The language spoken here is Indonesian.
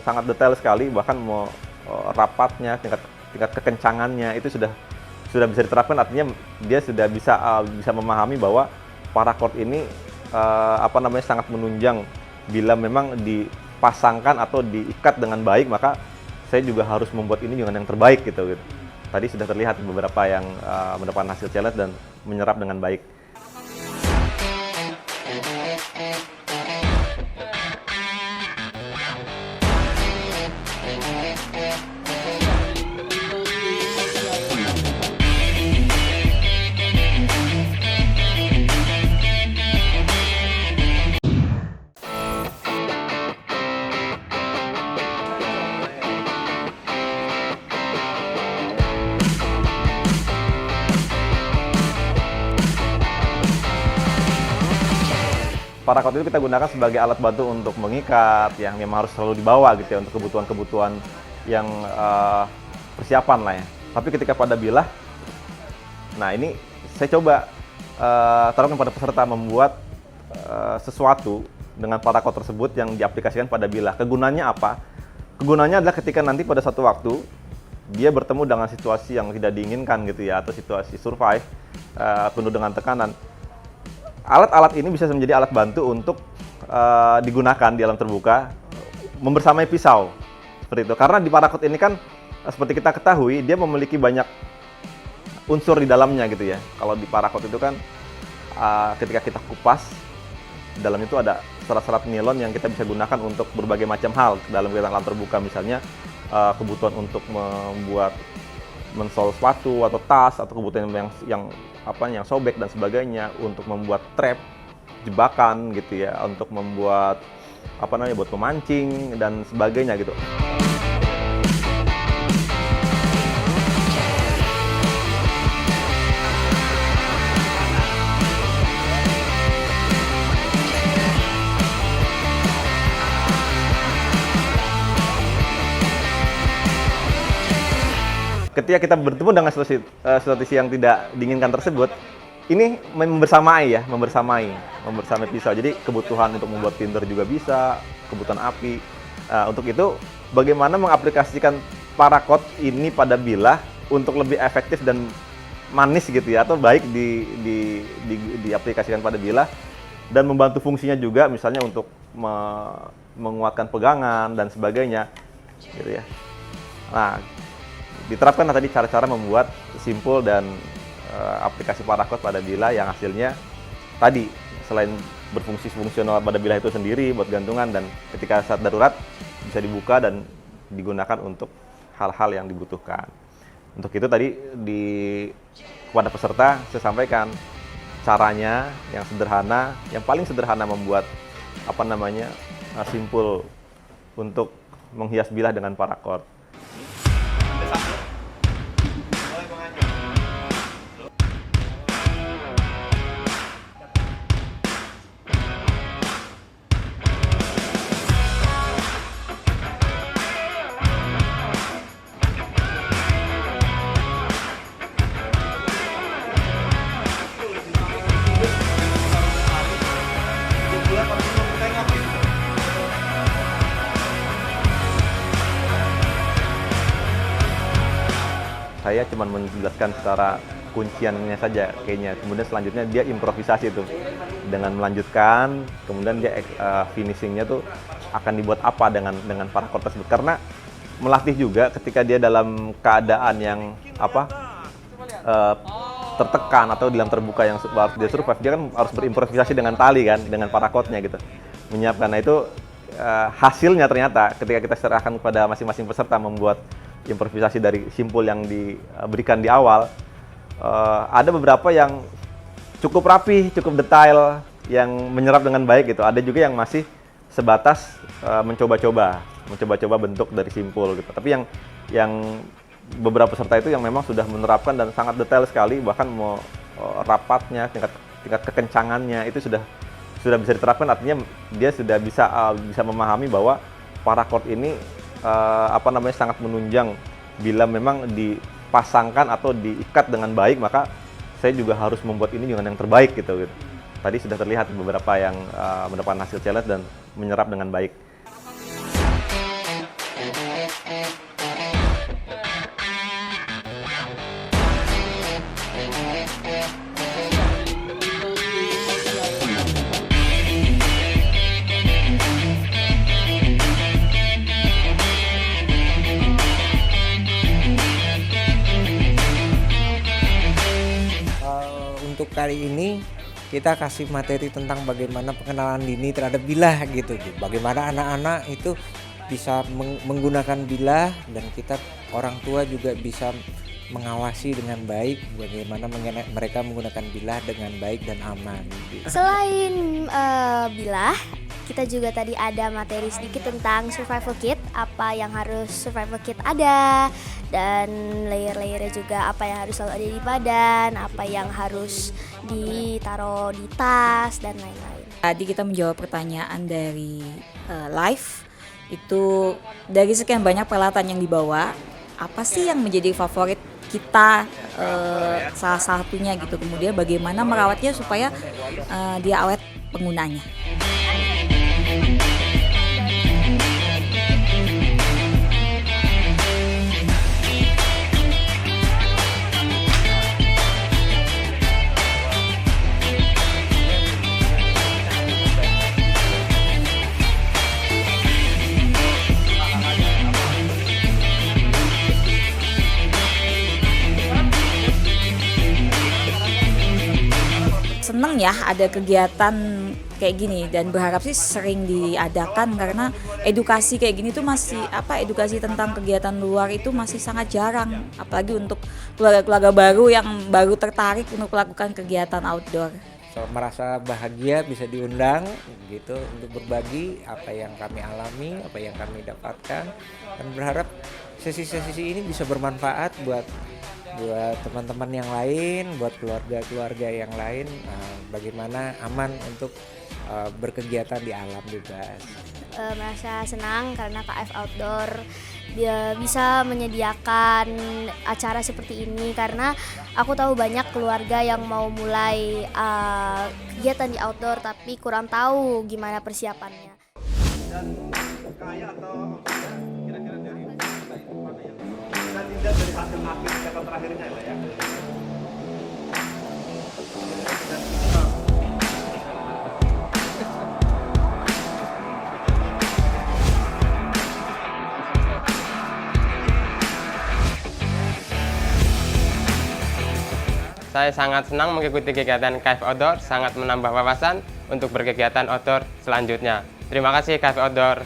Sangat detail sekali, bahkan mau rapatnya, tingkat kekencangannya itu sudah bisa diterapkan. Artinya dia sudah bisa memahami bahwa paracord ini sangat menunjang. Bila memang dipasangkan atau diikat dengan baik, maka saya juga harus membuat ini dengan yang terbaik gitu. Tadi sudah terlihat beberapa yang mendapatkan hasil challenge dan menyerap dengan baik. Paracord itu kita gunakan sebagai alat bantu untuk mengikat, yang memang harus selalu dibawa gitu ya, untuk kebutuhan-kebutuhan yang persiapan lah ya. Tapi ketika pada bilah, nah ini saya coba taruhkan pada peserta membuat sesuatu dengan paracord tersebut yang diaplikasikan pada bilah. Kegunaannya apa? Kegunaannya adalah ketika nanti pada satu waktu dia bertemu dengan situasi yang tidak diinginkan gitu ya, atau situasi survive penuh dengan tekanan. Alat-alat ini bisa menjadi alat bantu untuk digunakan di alam terbuka membersamai pisau seperti itu. Karena di paracord ini kan seperti kita ketahui dia memiliki banyak unsur di dalamnya gitu ya. Kalau di paracord itu kan ketika kita kupas, dalam itu ada serat-serat nilon yang kita bisa gunakan untuk berbagai macam hal dalam kegiatan alam terbuka. Misalnya kebutuhan untuk mensol sepatu atau tas, atau kebutuhan yang sobek dan sebagainya, untuk membuat trap, jebakan gitu ya, untuk membuat buat memancing dan sebagainya gitu. Ketika kita bertemu dengan situasi yang tidak diinginkan tersebut, ini membersamai pisau. Jadi kebutuhan untuk membuat tinder juga bisa, kebutuhan api. Untuk itu, bagaimana mengaplikasikan paracord ini pada bilah untuk lebih efektif dan manis gitu ya, atau baik diaplikasikan pada bilah dan membantu fungsinya juga, misalnya untuk menguatkan pegangan dan sebagainya, gitu ya. Nah, diterapkan tadi cara-cara membuat simpul dan aplikasi paracord pada bilah yang hasilnya tadi, selain berfungsi fungsional pada bilah itu sendiri buat gantungan, dan ketika saat darurat bisa dibuka dan digunakan untuk hal-hal yang dibutuhkan. Untuk itu tadi kepada peserta saya sampaikan caranya yang sederhana, yang paling sederhana membuat simpul untuk menghias bilah dengan paracord. Saya cuma menjelaskan secara kunciannya saja kayaknya. Kemudian selanjutnya dia improvisasi tuh dengan melanjutkan, kemudian dia finishingnya tuh akan dibuat apa dengan paracord tersebut. Karena melatih juga ketika dia dalam keadaan yang tertekan atau di dalam terbuka yang harus dia survive, dia kan harus berimprovisasi dengan tali kan, dengan paracordnya gitu, menyiapkan. Nah itu hasilnya ternyata ketika kita serahkan kepada masing-masing peserta membuat improvisasi dari simpul yang diberikan di awal, ada beberapa yang cukup rapi, cukup detail, yang menyerap dengan baik gitu. Ada juga yang masih sebatas mencoba-coba bentuk dari simpul gitu. Tapi yang beberapa peserta itu yang memang sudah menerapkan dan sangat detail sekali, bahkan mau rapatnya, tingkat kekencangannya itu sudah bisa diterapkan. Artinya dia sudah bisa memahami bahwa paracord ini sangat menunjang. Bila memang dipasangkan atau diikat dengan baik, maka saya juga harus membuat ini dengan yang terbaik gitu. Tadi sudah terlihat beberapa yang mendapatkan hasil challenge dan menyerap dengan baik. kali ini kita kasih materi tentang bagaimana pengenalan dini terhadap bilah gitu. Bagaimana anak-anak itu bisa menggunakan bilah dan kita orang tua juga bisa mengawasi dengan baik bagaimana mereka menggunakan bilah dengan baik dan aman. Selain bilah, kita juga tadi ada materi sedikit tentang survival kit, apa yang harus survival kit ada, dan layer-layernya juga apa yang harus selalu ada di badan, apa yang harus ditaruh di tas, dan lain-lain. Tadi kita menjawab pertanyaan dari live, itu dari sekian banyak peralatan yang dibawa, apa sih yang menjadi favorit kita, salah satunya gitu, kemudian bagaimana merawatnya supaya dia awet penggunanya. Seneng ya ada kegiatan kayak gini dan berharap sih sering diadakan karena edukasi kayak gini tuh masih edukasi tentang kegiatan luar itu masih sangat jarang, apalagi untuk keluarga-keluarga baru yang baru tertarik untuk melakukan kegiatan outdoor. Merasa bahagia bisa diundang gitu untuk berbagi apa yang kami alami, apa yang kami dapatkan, dan berharap sesi-sesi ini bisa bermanfaat buat teman-teman yang lain, buat keluarga-keluarga yang lain, bagaimana aman untuk berkegiatan di alam bebas. Merasa senang karena KF Outdoor dia bisa menyediakan acara seperti ini, karena aku tahu banyak keluarga yang mau mulai kegiatan di outdoor tapi kurang tahu gimana persiapannya. Dan kaya atau kira-kira dari mana yang kita dilihat dari hasil akhir kata terakhirnya ya. Saya sangat senang mengikuti kegiatan KF Outdoor, sangat menambah wawasan untuk berkegiatan outdoor selanjutnya. Terima kasih KF Outdoor.